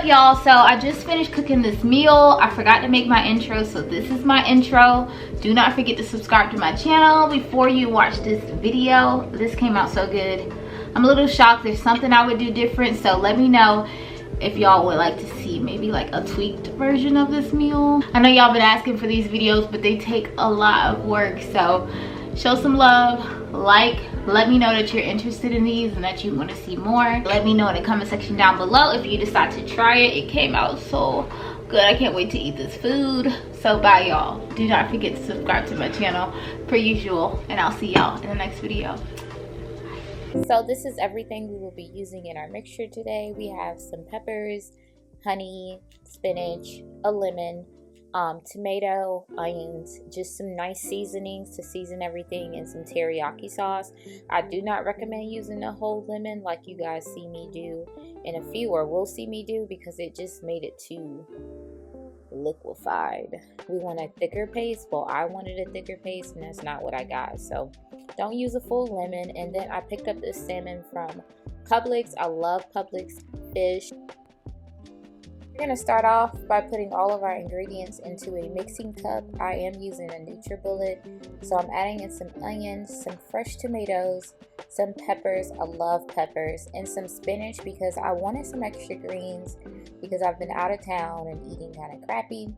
up, y'all? So I just finished cooking this meal. I forgot to make my intro, so this is my intro. Do not forget to subscribe to my channel before you watch this video. This came out so good. I'm a little shocked. There's something I would do different, so let me know if y'all would like to see maybe like a tweaked version of this meal. I know y'all been asking for these videos, but they take a lot of work, so show some love, like, let me know that you're interested in these and that you want to see more. Let me know in the comment section down below if you decide to try it. It came out so good. I can't wait to eat this food. So bye, y'all. Do not forget to subscribe to my channel per usual, and I'll see y'all in the next video. So this is everything we will be using in our mixture today. We have some peppers, honey, spinach, a lemon, tomato, onions, just some nice seasonings to season everything, and some teriyaki sauce. I do not recommend using a whole lemon like you guys see me do in a few, or will see me do, because it just made it too liquefied. We want a thicker paste. Well, I wanted a thicker paste, and that's not what I got. So don't use a full lemon. And then I picked up this salmon from Publix. I love Publix fish. We're going to start off by putting all of our ingredients into a mixing cup. I am using a NutriBullet, so I'm adding in some onions, some fresh tomatoes, some peppers, I love peppers, and some spinach because I wanted some extra greens because I've been out of town and eating kind of crappy.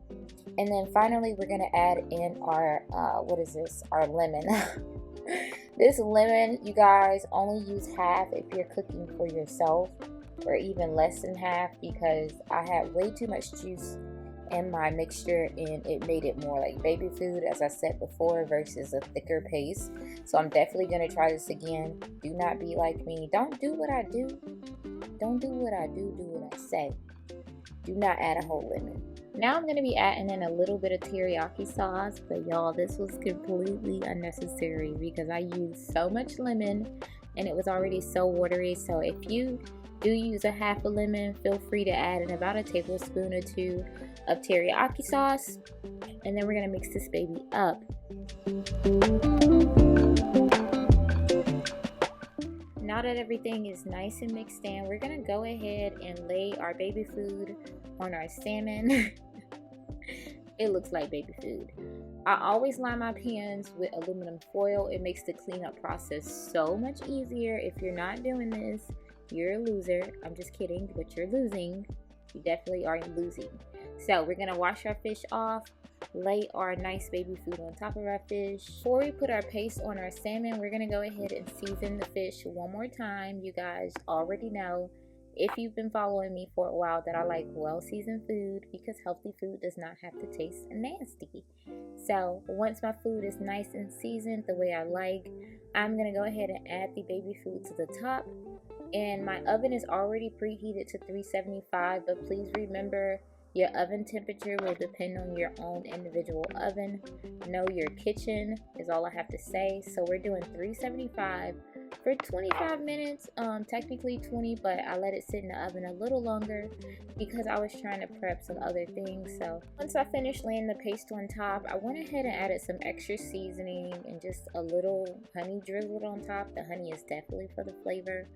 And then finally we're going to add in our, our lemon. This lemon, you guys, only use half if you're cooking for yourself, or even less than half, because I had way too much juice in my mixture and it made it more like baby food, as I said before, versus a thicker paste. So I'm definitely going to try this again. Do not be like me. Don't do what I do. Don't do what I do. Do what I say. Do not add a whole lemon. Now I'm going to be adding in a little bit of teriyaki sauce, but y'all, this was completely unnecessary because I used so much lemon and it was already so watery. So if you do use a half a lemon, feel free to add in about a tablespoon or two of teriyaki sauce, and then we're going to mix this baby up. Now that everything is nice and mixed in, we're going to go ahead and lay our baby food on our salmon. It looks like baby food. I always line my pans with aluminum foil. It makes the cleanup process so much easier. If you're not doing this, you're a loser. I'm just kidding, but you're losing. You definitely are losing. So we're gonna wash our fish off, lay our nice baby food on top of our fish. Before we put our paste on our salmon, we're gonna go ahead and season the fish one more time. You guys already know, if you've been following me for a while, that I like well-seasoned food because healthy food does not have to taste nasty. So once my food is nice and seasoned the way I like, I'm gonna go ahead and add the baby food to the top. And my oven is already preheated to 375, but please remember your oven temperature will depend on your own individual oven. Know your kitchen is all I have to say. So we're doing 375 for 25 minutes, technically 20, but I let it sit in the oven a little longer because I was trying to prep some other things. So once I finished laying the paste on top, I went ahead and added some extra seasoning and just a little honey drizzled on top. The honey is definitely for the flavor.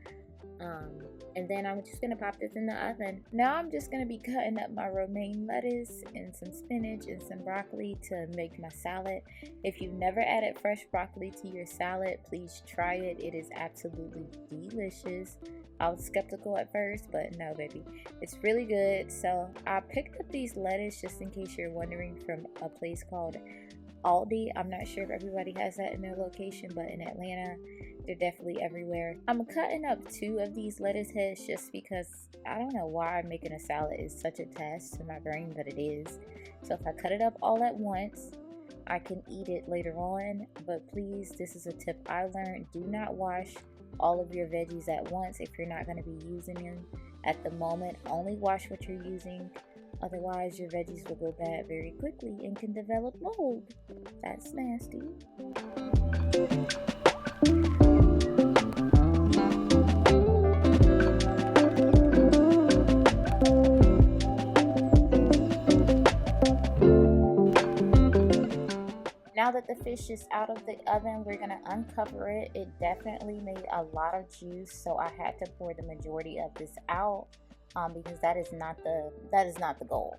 And then I'm just gonna pop this in the oven. Now I'm just gonna be cutting up my romaine lettuce and some spinach and some broccoli to make my salad. If you've never added fresh broccoli to your salad, please try it. It is absolutely delicious. I was skeptical at first, but no, baby, it's really good. So I picked up these lettuce, just in case you're wondering, from a place called Aldi. I'm not sure if everybody has that in their location, but in Atlanta, they're definitely everywhere. I'm cutting up 2 of these lettuce heads just because I don't know why making a salad is such a task to my brain, but it is. So if I cut it up all at once, I can eat it later on. But please, this is a tip I learned. Do not wash all of your veggies at once if you're not going to be using them at the moment. Only wash what you're using. Otherwise, your veggies will go bad very quickly and can develop mold. That's nasty. Now that the fish is out of the oven, we're gonna uncover it. It definitely made a lot of juice, so I had to pour the majority of this out. because that is not the goal.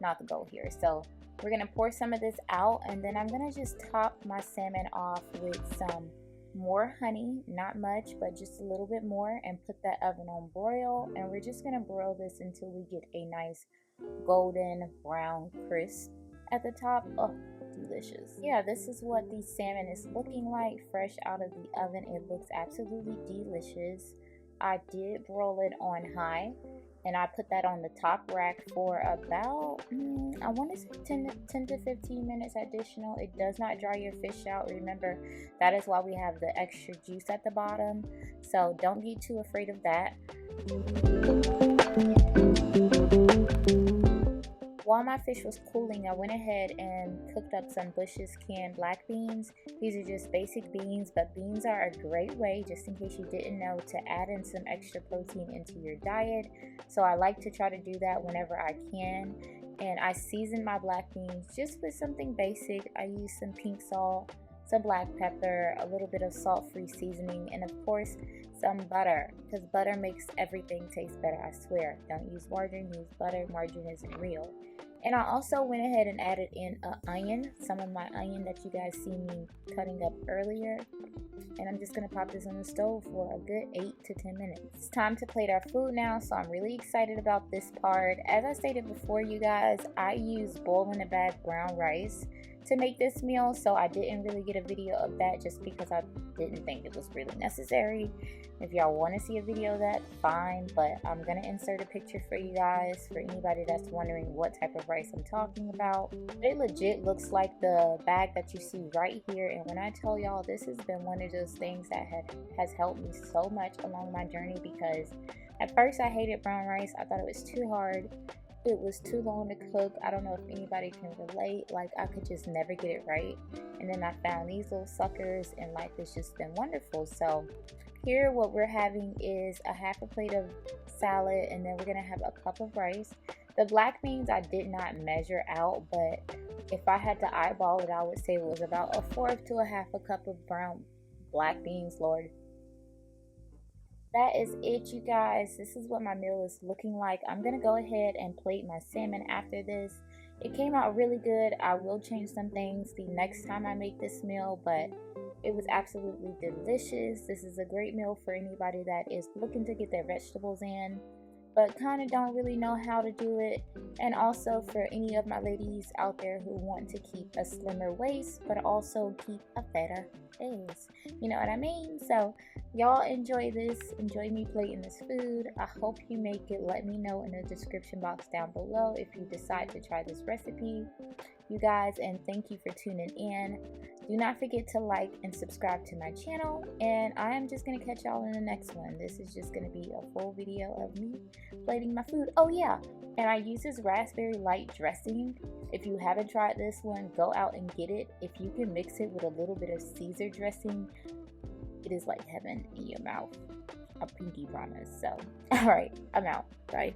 Not the goal here. So we're gonna pour some of this out, and then I'm gonna just top my salmon off with some more honey, not much, but just a little bit more, and put that oven on broil. And we're just gonna broil this until we get a nice golden brown crisp at the top. Oh, delicious. Yeah, this is what the salmon is looking like fresh out of the oven. It looks absolutely delicious. I did broil it on high, and I put that on the top rack for about, I want to say 10 to 15 minutes additional. It does not dry your fish out. Remember, that is why we have the extra juice at the bottom. So don't get too afraid of that. While my fish was cooling, I went ahead and cooked up some Bush's canned black beans. These are just basic beans, but beans are a great way, just in case you didn't know, to add in some extra protein into your diet. So I like to try to do that whenever I can. And I seasoned my black beans just with something basic. I used some pink salt, some black pepper, a little bit of salt-free seasoning, and of course some butter, because butter makes everything taste better. I swear, don't use margarine, use butter. Margarine isn't real. And I also went ahead and added in an onion, some of my onion that you guys see me cutting up earlier. And I'm just going to pop this on the stove for a good 8 to 10 minutes. It's time to plate our food now, so I'm really excited about this part. As I stated before, you guys, I use boiling a bag brown rice to make this meal, so I didn't really get a video of that just because I didn't think it was really necessary. If y'all want to see a video of that, fine, but I'm going to insert a picture for you guys for anybody that's wondering what type of rice I'm talking about. It legit looks like the bag that you see right here, and when I tell y'all, this has been one of those things that has helped me so much along my journey, because at first I hated brown rice. I thought it was too hard. It was too long to cook. I don't know if anybody can relate. Like, I could just never get it right. And then I found these little suckers, and life has just been wonderful. So here what we're having is a half a plate of salad, and then we're gonna have a cup of rice. The black beans I did not measure out, but if I had to eyeball it, I would say it was about a fourth to a half a cup of brown black beans, Lord. That is it, you guys. This is what my meal is looking like. I'm gonna go ahead and plate my salmon after this. It came out really good. I will change some things the next time I make this meal, but it was absolutely delicious. This is a great meal for anybody that is looking to get their vegetables in, but kind of don't really know how to do it. And also for any of my ladies out there who want to keep a slimmer waist, but also keep a better ass. You know what I mean? So y'all enjoy this. Enjoy me plating this food. I hope you make it. Let me know in the description box down below if you decide to try this recipe, you guys. And thank you for tuning in. Do not forget to like and subscribe to my channel, and I am just going to catch y'all in the next one. This is just going to be a full video of me plating my food. Oh yeah, and I use this raspberry light dressing. If you haven't tried this one, go out and get it. If you can mix it with a little bit of Caesar dressing, it is like heaven in your mouth. A pinky promise. So, alright, I'm out. Bye.